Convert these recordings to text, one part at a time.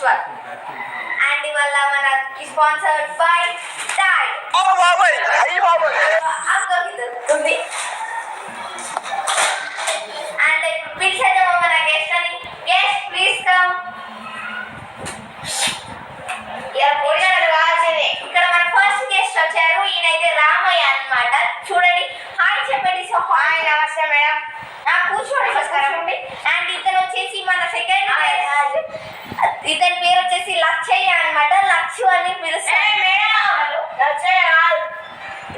కోటీశ్వర్. And ఇవాళ మనకి sponsored by Tide. ఉంది. అండ్ ఇప్పుడు పిలిచేద్దాము మన గెస్ట్ అని. Guest please come. ఇక్కడ మన ఫస్ట్ గెస్ట్ వచ్చారు. ఈయనైతే రామయ్య అన్నమాట. చూడండి, హాయ్ చెప్పండి. సో హాయ్, నమస్తే మేడం. కూర్చోండి, కూర్చోండి. అండ్ ఇతను వచ్చేసి మన సెకండ్ గెస్ట్. ఇతని పేరు వచ్చేసి లచ్చయ్య అన్నమాట. లచ్చు అని పిలుస్తారు.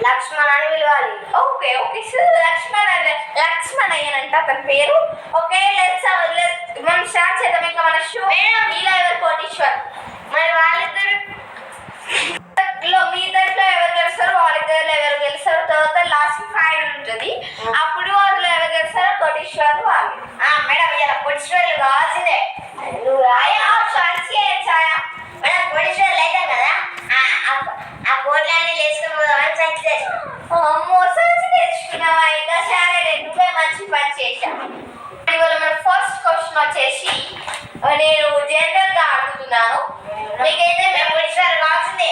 లక్ష్మణ్ అని పిలవాలి. ఓకే ఓకే సార్, లక్ష్మణ్ అయ్యానంట అతని పేరు. ఓకే, మనం స్టార్ట్ చేద్దాం ఇంకా మన షో. మీలో ఎవరు కోటీశ్వర్? మరి వాళ్ళిద్దరు మీ దాంట్లో ఎవరు గెలుస్తారు, వాళ్ళిద్దరిలో ఎవరు గెలుస్తారు, తర్వాత లాస్ట్ ఫైనల్ ఉంటుంది. అప్పుడు అందులో ఎవరు గెలుస్తారో కోటీశ్వర్ వాళ్ళు. మేడం ఇలా కోటీశ్వర్లు కావాల్సిందే. మేడం కోటీశ్వర్లు అవుతాం కదా, ఆ కోట్లన్నీ వేసుకుని సంచి సంచి తెచ్చుకున్నావా? ఇంకా సరే, నువ్వే మంచి పని చేశావు. ఇవాళ మన ఫస్ట్ క్వశ్చన్ వచ్చేసి నేను జనరల్ గా అడుగుతున్నాను. మీకైతే మేము కోటీశ్వర్లు కావాల్సిందే.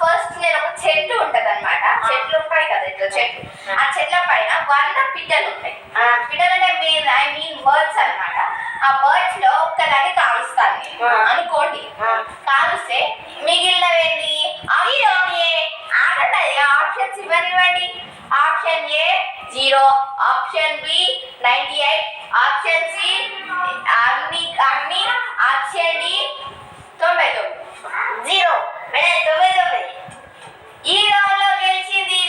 ఫస్ట్ నేను ఒక చెట్టు ఉంటది అనమాట. చెట్లు ఉంటాయి కదా, ఇట్లా చెట్లు. ఆ చెట్ల పైన 100 పిట్టలు ఉంటాయి. పిట్టలు అంటే ఐ మీన్ బర్డ్స్ అనమాట. ఆ బర్డ్స్ లో ఒక్కదాన్ని కాలుస్తాను నేను అనుకోండి. కాలుస్తే మిగిలినవేంటి? ఆగండి, ఆప్షన్స్ ఇవ్వనివ్వండి. Option A 0, option B 98, option C అన్ని, ఆప్షన్ డి 99. 0. 99. ఈ రౌండ్ లో గెలిచింది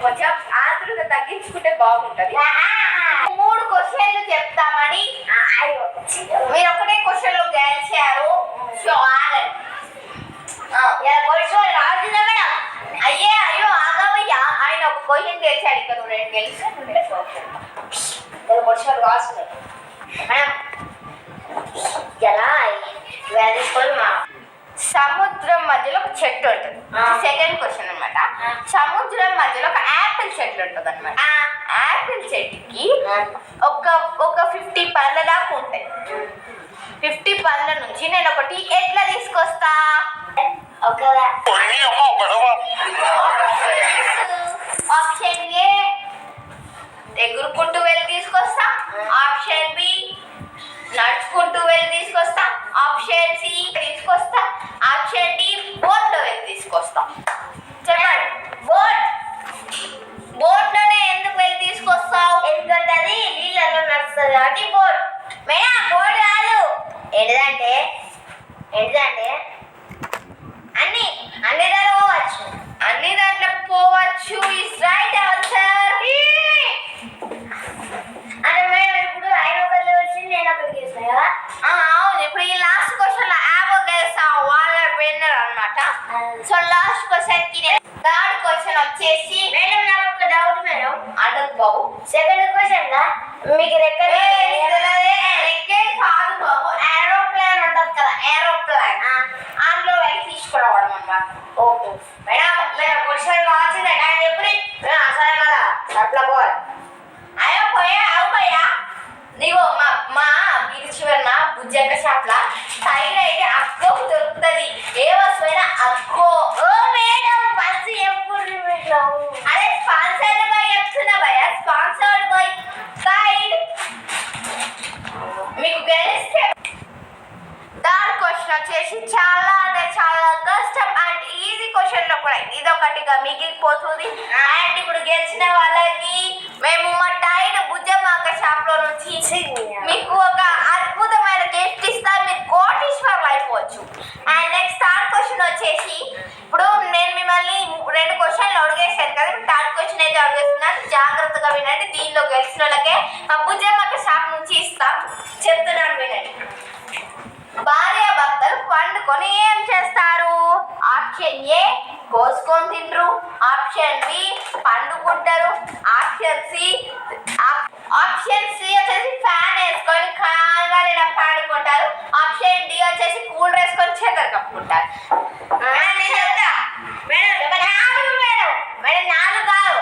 కొంచెం ఆతృత తగ్గించుకుంటే బాగుంటది. 3 క్వశ్చన్లు చెప్తామని మీరు ఒకటే క్వశ్చన్ లో గెలిచారు. సో ఆగండి. అయ్యో ఆగమయ్యా, ఆయన ఒక క్వశ్చన్ గెలిచాడు. ఇక్కడ 2 గెలిచాడు. క్వశ్చన్ రాసుకున్నాయి మేడం. ఎలా తీసుకోవాలి? సముద్రం మధ్యలో ఒక చెట్టు ఉంటుంది. సెకండ్ క్వశ్చన్ అనమాట. సముద్రం మధ్యలో ఒక యాపిల్ చెట్లు ఉంటుంది అనమాట. యాపిల్ చెట్టుకి ఒక 50 పళ్ళ దాకా ఉంటాయి. 50 పళ్ళ నుంచి నేను ఒకటి ఎట్లా తీసుకొస్తా? ఆప్షన్ ఏ ఎగురుకుంటూ వెళ్ళి తీసుకొస్తా. ఆప్షన్ బి నడుచుకుంటూ వెళ్ళి తీసుకొస్తా. ఆప్షన్ సి తీసుకొస్తా. ఆప్షన్ డి బోట్ లో వెళ్ళి తీసుకొస్తా. చెప్పండి, బోట్ లోనే ఎందుకు వెళ్ళి తీసుకొస్తావు? ఎందుకంటే అది నీళ్ళలో నడుస్తుంది కాబట్టి బోట్. మేడం బోట్ కాదు. ఏంటిదంటే అన్ని దాంట్లో పోవచ్చు. అన్ని దాంట్లో పోవచ్చు ఇస్ రైట్ ఆన్సర్. అంటే మేడం ఇప్పుడు ఆయన ఒకరు వచ్చింది, నేను ఒకరికి గెలిచిన కదా. అవును, ఇప్పుడు ఈ లాస్ట్ క్వశ్చన్ లో యాభో గెలిస్తాం, వాళ్ళ విన్నర్ అనమాట. సో లాస్ట్ క్వశ్చన్ కి థర్డ్ క్వశ్చన్ వచ్చేసి మేడం నాకు ఒక డౌట్ మేడం. అడగ బాబు. సెకండ్ క్వశ్చన్ గా మీకు రెక్కే కాదు బాబు, ఏరోప్లేన్ ఉంటుంది కదా, ఏరోప్లేన్ అందులో వెళ్ళి తీసుకురావడం అనమాట. ఓకే మేడం, మీరు క్వశ్చన్ కావాల్సిందే కానీ ఎప్పుడు సరే కదా అట్లా పోవాలి. పోయా నీవో మా వీధి చివరన బుజ్జక్క షాప్ లా సైడ్ అయితే అక్కకు దొరుకుతుంది. ఏ వస్తువైనా అక్కో. ఓ మేడం బస్సు ఎప్పుడు అదే స్పాన్సర్డ్ బై చెప్తున్నా భయ, స్పాన్సర్డ్ బై సైడ్. మీకు గెలిస్తే థర్డ్ క్వశ్చన్ వచ్చేసి చాలా అంటే చాలా కష్టం అండ్ ఈజీ క్వశ్చన్ లో కూడా ఇదొకటిగా మిగిలిపోతుంది. అండ్ ఇప్పుడు గెలిచిన వాళ్ళకి మేము మా టైడ్ బుజ్జమ్మ షాప్ లో నుంచి మీకు ఒక అద్భుతమైన గిఫ్ట్ ఇస్తాను. మీరు కోటీశ్వర్లు అయిపోవచ్చు. అండ్ నెక్స్ట్ థర్డ్ క్వశ్చన్ వచ్చేసి ఇప్పుడు నేను మిమ్మల్ని 2 క్వశ్చన్లు అడిగేసాను కదా, థర్డ్ క్వశ్చన్ అయితే అడిగేస్తున్నాను. జాగ్రత్తగా వినండి. దీనిలో గెలిచిన వాళ్ళకే మా బుజ్జమ్మ షాప్ నుంచి ఇస్తాం. చెప్తున్నాను వినండి. భార్య భర్తలు పండుకొని ఏం చేస్తారు? ఆప్షన్ ఏ కోసుకొని తింటారు. ఆప్షన్ బి పండుకుంటారు. ఆప్షన్ సి వచ్చేసి ఫ్యాన్ వేసుకొని కాగా పండుకుంటారు. ఆప్షన్ డి వచ్చేసి కూల్ వేసుకొని చేతులు కప్పుకుంటారు. మేడం 4 కాదు,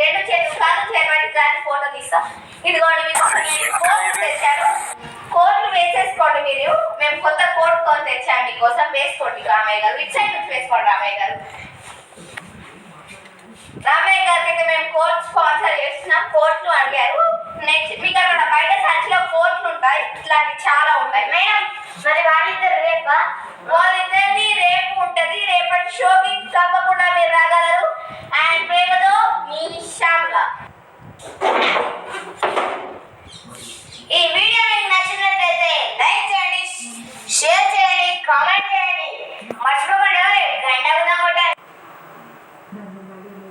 రెండు చేతులు కాదు చేరబడి దాని ఫోటో తీస్తా. ఇదిగోండి మీకు కోట్లు తెచ్చాను. కోట్లు వేసేసుకోండి మీరు. మేము కొత్త కోట్ కొని తెచ్చాము మీకోసం. వేసుకోండి రామయ్య గారు. ఇటు సైడ్ నుంచి వేసుకోండి రామయ్య గారు. రామయ్య గారికి అయితే మేము కోట్ స్పాన్సర్ చేస్తున్నాం. కోట్లు అడిగారు. నెక్స్ట్ మీకు అక్కడ బయట సంచిలో కోట్లు ఉంటాయి. ఇట్లాంటివి చాలా ఉంటాయి. మేడం మరి వాళ్ళిద్దరు రేపా? వాళ్ళిద్దరిది రేపు ఉంటది. రేపటి షోకి తప్పకుండా మీరు రాగలరు.